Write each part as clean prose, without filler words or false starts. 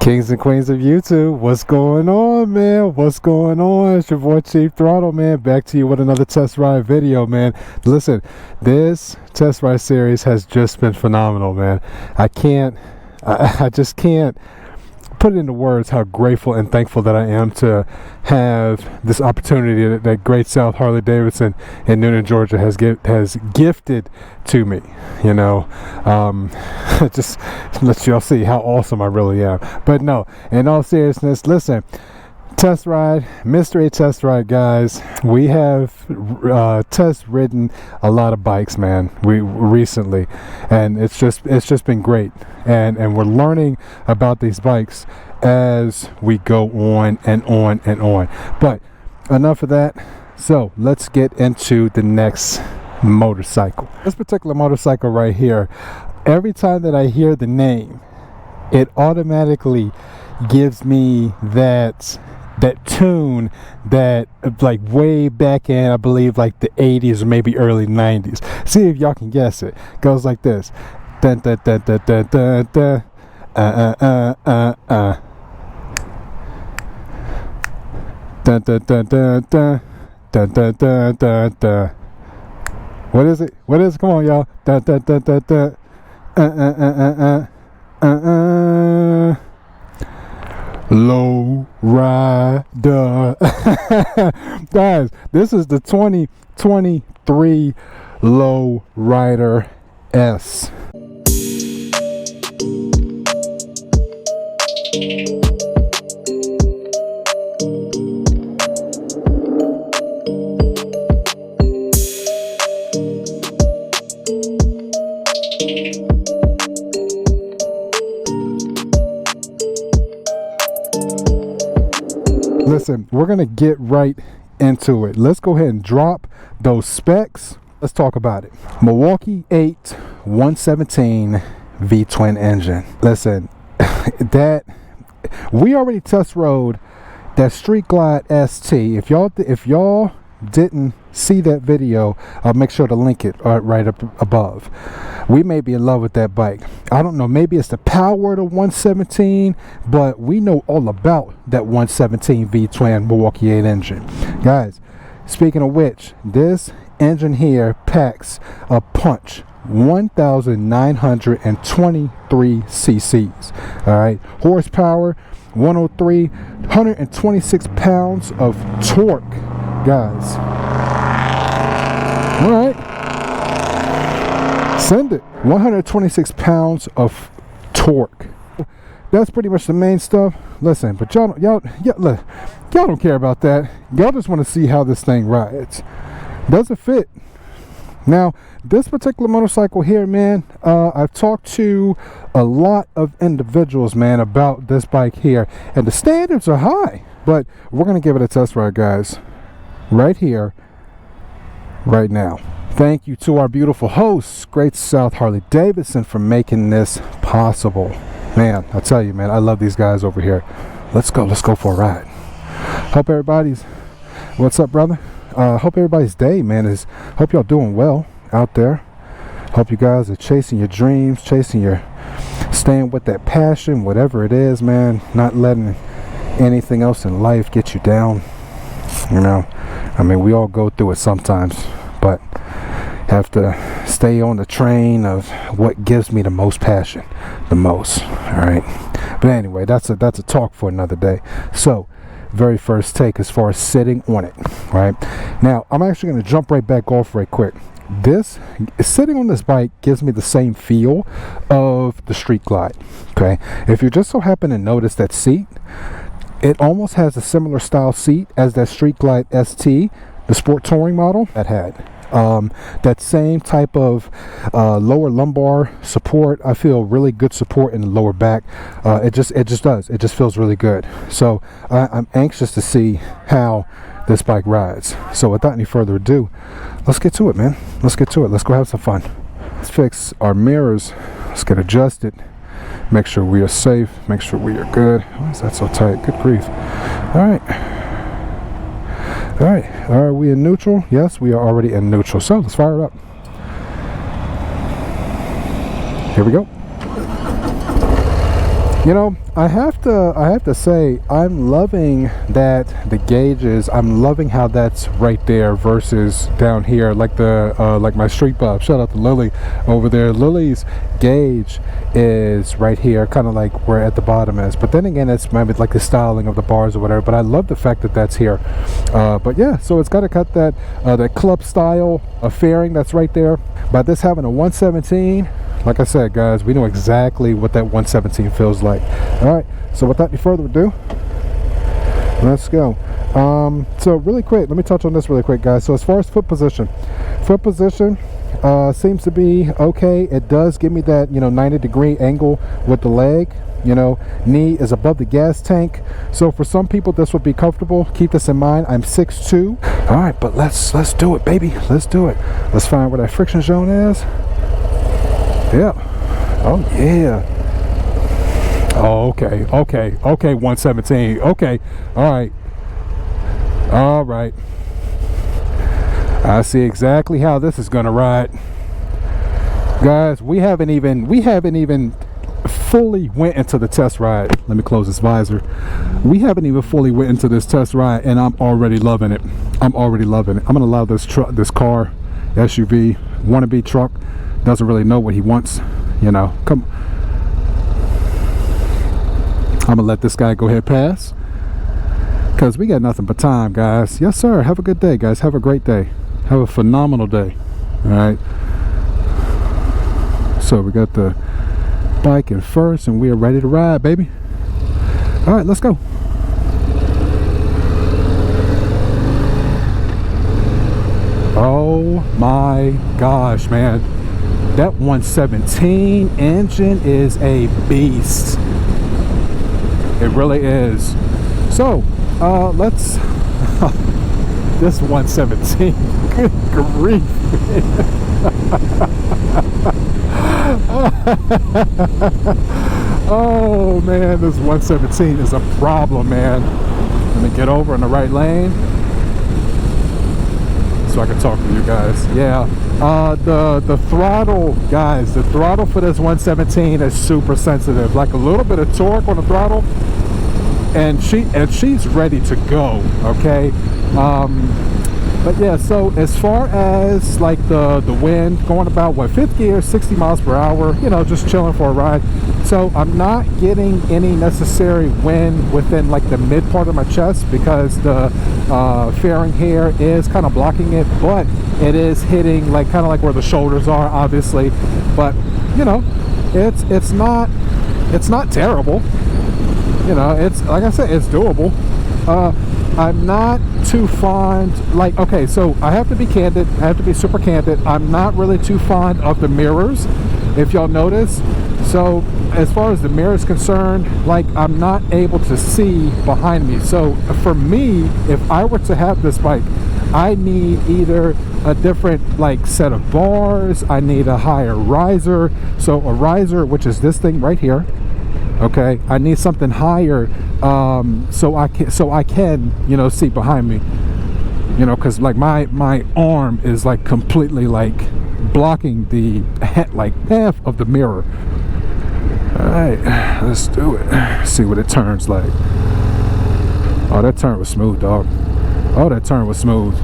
Kings and queens of YouTube, what's going on, man? What's going on? It's your boy Chief Throttle, man. Back to you with another test ride video, man. Listen, this test ride series has just been phenomenal, man. I just can't put it into words how grateful and thankful that I am to have this opportunity that Great South Harley Davidson in Newnan, Georgia has gifted to me. You know, just let y'all see how awesome I really am. But no, in all seriousness, listen, test ride, mystery test ride, guys. We have test ridden a lot of bikes, man. We recently, and it's just been great, and we're learning about these bikes as we go on and on and on. But enough of that. So let's get into the next motorcycle. This particular motorcycle right here, every time that I hear the name, it automatically gives me that tune that like way back in, I believe, like the 80s or maybe early 90s. See if y'all can guess it. Goes like this. Dun, dun, dun, dun, dun, dun, dun. Dun, dun, dun, dun, dun. Dun, dun, dun, dun, dun. What is it? What is it? Come on, y'all. Dun, dun, dun, dun, dun. Low rider. Guys, this is the 2023 Low Rider S. Listen, we're going to get right into it. Let's go ahead and drop those specs. Let's talk about it. Milwaukee 8 117 V-twin engine. Listen, that we already test rode that Street Glide ST. If y'all didn't see that video, I'll make sure to link it right up above. We may be in love with that bike. I don't know, maybe it's the power of the 117, but we know all about that 117 V-twin Milwaukee 8 engine. Guys, speaking of which, this engine here packs a punch. 1,923 cc's. All right, horsepower 103, 126 pounds of torque, guys. All right, send it. 126 pounds of torque. That's pretty much the main stuff. Listen, but y'all don't care about that. Y'all just want to see how this thing rides. Does it fit? Now, this particular motorcycle here, man, I've talked to a lot of individuals, man, about this bike here, and the standards are high. But we're gonna give it a test ride, guys, right here, right now. Thank you to our beautiful hosts, Great South Harley Davidson, for making this possible. Man, I tell you, man, I love these guys over here. Let's go for a ride. Hope everybody's, what's up, brother? Hope everybody's day, man, hope y'all doing well out there. Hope you guys are chasing your dreams, staying with that passion, whatever it is, man, not letting anything else in life get you down. You know, I mean, we all go through it sometimes, but have to stay on the train of what gives me the most passion, the most. All right, but anyway, that's a talk for another day. So, very first take as far as sitting on it. Right now, I'm actually going to jump right back off right quick. This sitting on this bike gives me the same feel of the Street Glide. Okay, if you just so happen to notice that seat, it almost has a similar style seat as that Street Glide ST, the sport touring model that had that same type of lower lumbar support. I feel really good support in the lower back. It just feels really good. So I'm anxious to see how this bike rides. So without any further ado, let's get to it, man. Let's get to it. Let's go have some fun. Let's fix our mirrors. Let's get adjusted. Make sure we are safe. Make sure we are good. Why is that so tight? Good grief. All right. All right. Are we in neutral? Yes, we are already in neutral. So let's fire it up. Here we go. You know, I have to say, I'm loving that the gauges. I'm loving how that's right there versus down here, like like my street bob. Shout out to Lily over there. Lily's gauge is right here, kind of like where at the bottom is. But then again, it's maybe like the styling of the bars or whatever. But I love the fact that that's here. But yeah, so it's got to cut that club style fairing that's right there. By this having a 117. Like I said, guys, we know exactly what that 117 feels like. All right, so without any further ado, let's go. So really quick, let me touch on this really quick, guys. So as far as foot position seems to be okay. It does give me that 90-degree angle with the leg. Knee is above the gas tank, so for some people this would be comfortable. Keep this in mind. I'm 6'2". All right, but let's do it, baby. Let's do it. Let's find where that friction zone is. Yeah. Oh yeah. Oh, okay. 117. Okay. All right. I see exactly how this is gonna ride, guys. We haven't even fully went into the test ride. Let me close this visor. We haven't even fully went into this test ride, and I'm already loving it. I'm gonna allow this car, SUV, wannabe truck, doesn't really know what he wants. Come. I'm gonna let this guy go ahead pass, because we got nothing but time, guys. Yes, sir. Have a good day, guys. Have a great day. Have a phenomenal day. All right. So we got the bike in first, and we are ready to ride, baby. All right, let's go. Oh my gosh, man. That 117 engine is a beast. It really is. So, let's... this 117. Good grief. Oh, man, this 117 is a problem, man. Let me get over in the right lane so I can talk to you guys. Yeah. The throttle, guys, the throttle for this 117 is super sensitive. Like a little bit of torque on the throttle, and she's ready to go. Okay. But yeah, so as far as like the wind, going about what, 5th gear, 60 miles per hour, just chilling for a ride. So I'm not getting any necessary wind within like the mid part of my chest, because the fairing here is kind of blocking it, but it is hitting like kind of like where the shoulders are, obviously. But it's not terrible. It's, like I said, it's doable. I'm not too fond, like, okay, so I have to be candid, I have to be super candid. I'm not really too fond of the mirrors, if y'all notice. So as far as the mirror is concerned, like, I'm not able to see behind me. So for me, if I were to have this bike, I need either a different like set of bars, I need a higher riser. So a riser, which is this thing right here. Okay, I need something higher, so I can see behind me, because like my arm is like completely like blocking the like half of the mirror. All right, let's do it. See what it turns like. Oh, that turn was smooth, dog. Oh, that turn was smooth.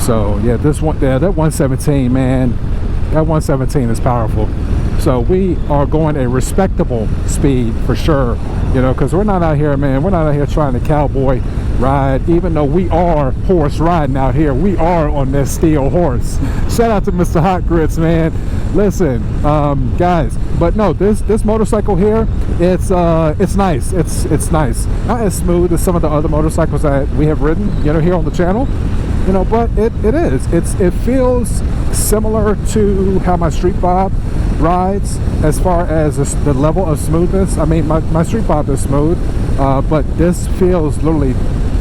So yeah, that 117, man, that 117 is powerful. So we are going a respectable speed for sure, because we're not out here, man. We're not out here trying to cowboy ride, even though we are horse riding out here. We are on this steel horse. Shout out to Mr. Hot Grits, man. Listen, guys, but no, this motorcycle here, it's nice. It's nice. Not as smooth as some of the other motorcycles that we have ridden, here on the channel. But it feels similar to how my Street Bob rides as far as the level of smoothness. I mean, my Street Bob is smooth, but this feels literally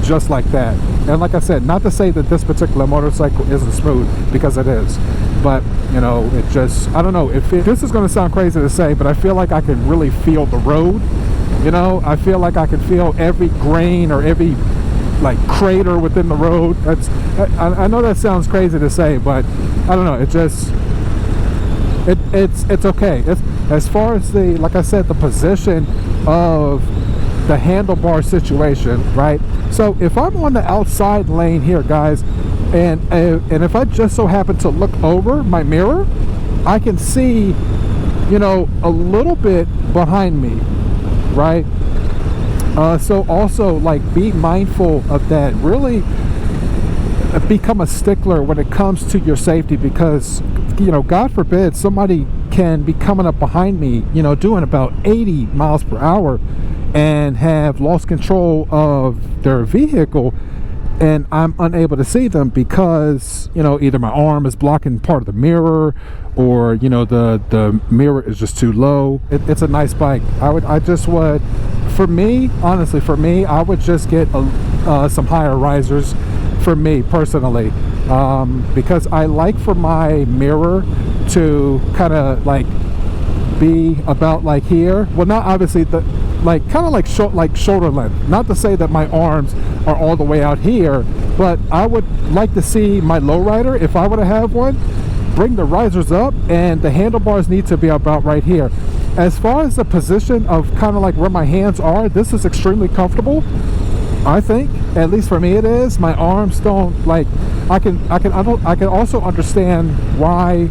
just like that. And like I said, not to say that this particular motorcycle isn't smooth, because it is, but it just, I don't know, this is going to sound crazy to say, but I feel like I can really feel the road. I feel like I can feel every grain or every like crater within the road. I know that sounds crazy to say, but I don't know, it's okay. as far as the, like I said, the position of the handlebar situation, right? So if I'm on the outside lane here, guys, and if I just so happen to look over my mirror, I can see, you know, a little bit behind me, right? So also, like, be mindful of that. Really become a stickler when it comes to your safety, because, you know, God forbid somebody can be coming up behind me, you know, doing about 80 miles per hour and have lost control of their vehicle, and I'm unable to see them because, you know, either my arm is blocking part of the mirror, or, you know, the mirror is just too low. It's a nice bike. I just would, for me, honestly, for me, I would just get some higher risers for me personally, because I like for my mirror to kind of like be about like here. Well, not obviously the, like, kind of like shoulder length. Not to say that my arms are all the way out here, but I would like to see my lowrider, if I were to have one, bring the risers up, and the handlebars need to be about right here. As far as the position of kind of like where my hands are, this is extremely comfortable. I think, at least for me, it is. My arms don't, like, I can also understand why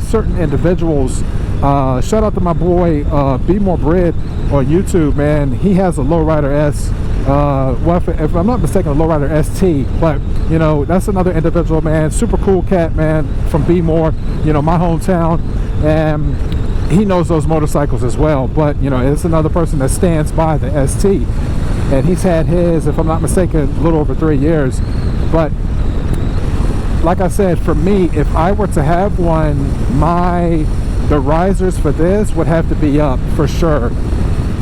certain individuals, shout out to my boy Be More Bread on YouTube, man. He has a lowrider S, well, if I'm not mistaken, a lowrider ST, but, you know, that's another individual, man. Super cool cat, man, from Be More, you know, my hometown, and he knows those motorcycles as well. But, you know, it's another person that stands by the ST, and he's had his, if I'm not mistaken, a little over 3 years. But like I said, for me, if I were to have one, the risers for this would have to be up for sure.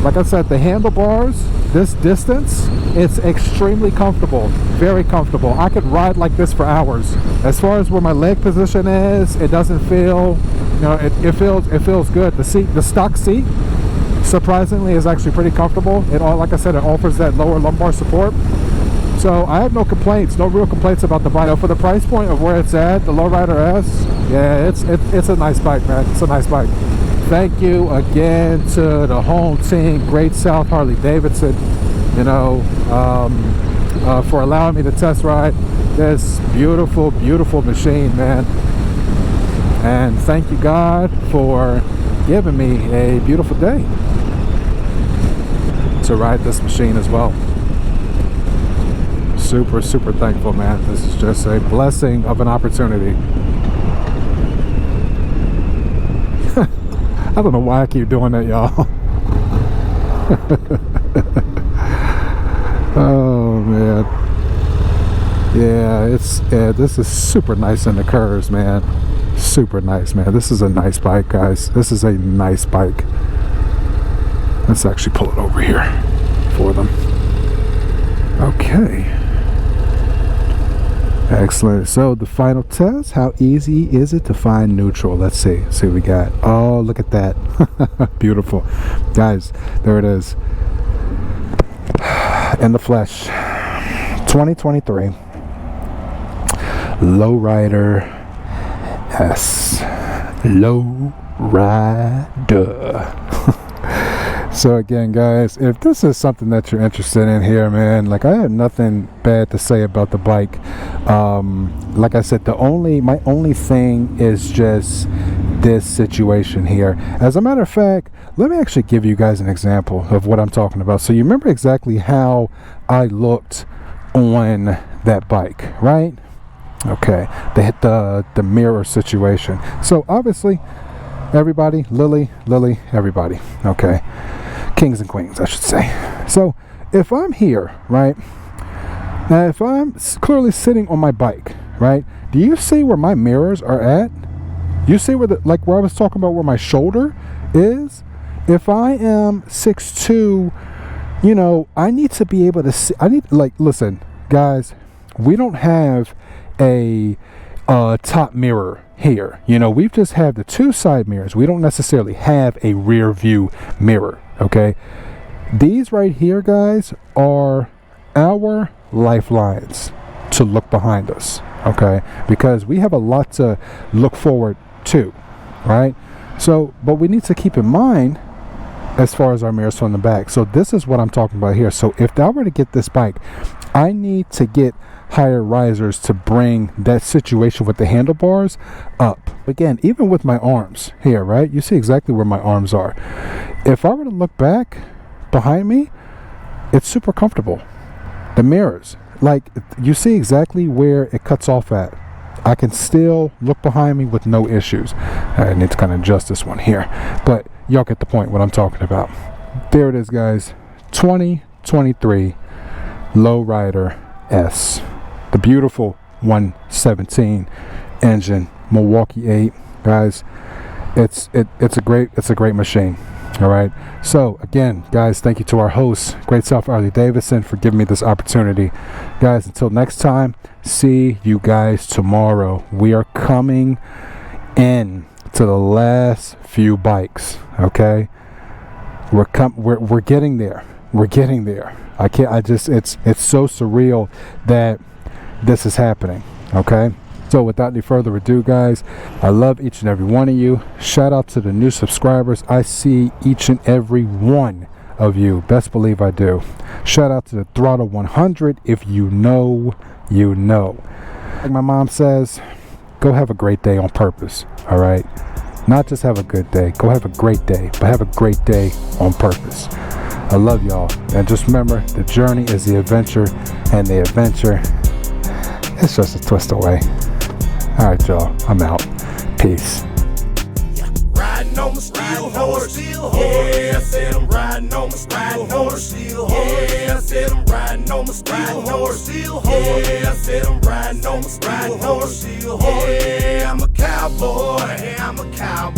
Like I said, the handlebars, this distance, it's extremely comfortable, very comfortable. I could ride like this for hours. As far as where my leg position is, it doesn't feel, you know, it feels good. The seat, the stock seat, surprisingly, is actually pretty comfortable. It all, like I said, it offers that lower lumbar support. So I have no complaints, no real complaints about the bike. For the price point of where it's at, the Lowrider S, yeah, it's a nice bike, man. It's a nice bike. Thank you again to the home team, Great South Harley Davidson, you know, for allowing me to test ride this beautiful, beautiful machine, man. And thank you, God, for giving me a beautiful day to ride this machine as well. Super, super thankful, man. This is just a blessing of an opportunity. I don't know why I keep doing that, y'all. Oh, man. Yeah, this is super nice in the curves, man. Super nice, man. This is a nice bike, guys. This is a nice bike. Let's actually pull it over here for them. Okay. Excellent. So the final test, how easy is it to find neutral? Let's see what we got. Oh, look at that. Beautiful, guys. There it is in the flesh. 2023 Lowrider S. Lowrider. So again, guys, if this is something that you're interested in here, man, like, I have nothing bad to say about the bike. Like I said, my only thing is just this situation here. As a matter of fact, let me actually give you guys an example of what I'm talking about, so you remember exactly how I looked on that bike, right? Okay, they hit the mirror situation. So obviously, everybody, Lily, everybody, okay, kings and queens, I should say. So if I'm here, right, now if I'm clearly sitting on my bike, right, do you see where my mirrors are at? You see where where I was talking about, where my shoulder is? If I am 6'2", you know, I need to be able to see. Listen, guys, we don't have a top mirror here. You know, we just have the two side mirrors. We don't necessarily have a rear view mirror, okay? These right here, guys, are our lifelines to look behind us, okay? Because we have a lot to look forward to, right? So, but we need to keep in mind as far as our mirrors from the back. So this is what I'm talking about here. So if I were to get this bike, I need to get higher risers to bring that situation with the handlebars up. Again, even with my arms here, right? You see exactly where my arms are. If I were to look back behind me, it's super comfortable. The mirrors, like, you see exactly where it cuts off at. I can still look behind me with no issues. I need to kind of adjust this one here, but y'all get the point what I'm talking about. There it is, guys. 2023 Lowrider S. The beautiful 117 engine Milwaukee 8, guys. It's a great machine. All right. So again, guys, thank you to our host, Great South Harley Davidson, for giving me this opportunity. Guys, until next time, see you guys tomorrow. We are coming in to the last few bikes. Okay. We're getting there. We're getting there. It's so surreal that this is happening. Okay. So without any further ado, guys, I love each and every one of you. Shout out to the new subscribers. I see each and every one of you. Best believe I do. Shout out to the Throttle 100. If you know, you know. Like my mom says, go have a great day on purpose. All right. Not just have a good day. Go have a great day, but have a great day on purpose. I love y'all. And just remember, the journey is the adventure, and the adventure, it's just a twist away. All right, y'all. I'm out. Peace. Riding on my steel horse. Yeah, I said I'm riding on my steel horse. Yeah, I said I'm riding on my steel horse. Yeah, I said I'm riding on my steel horse. Yeah, I'm a cowboy. I'm a cowboy.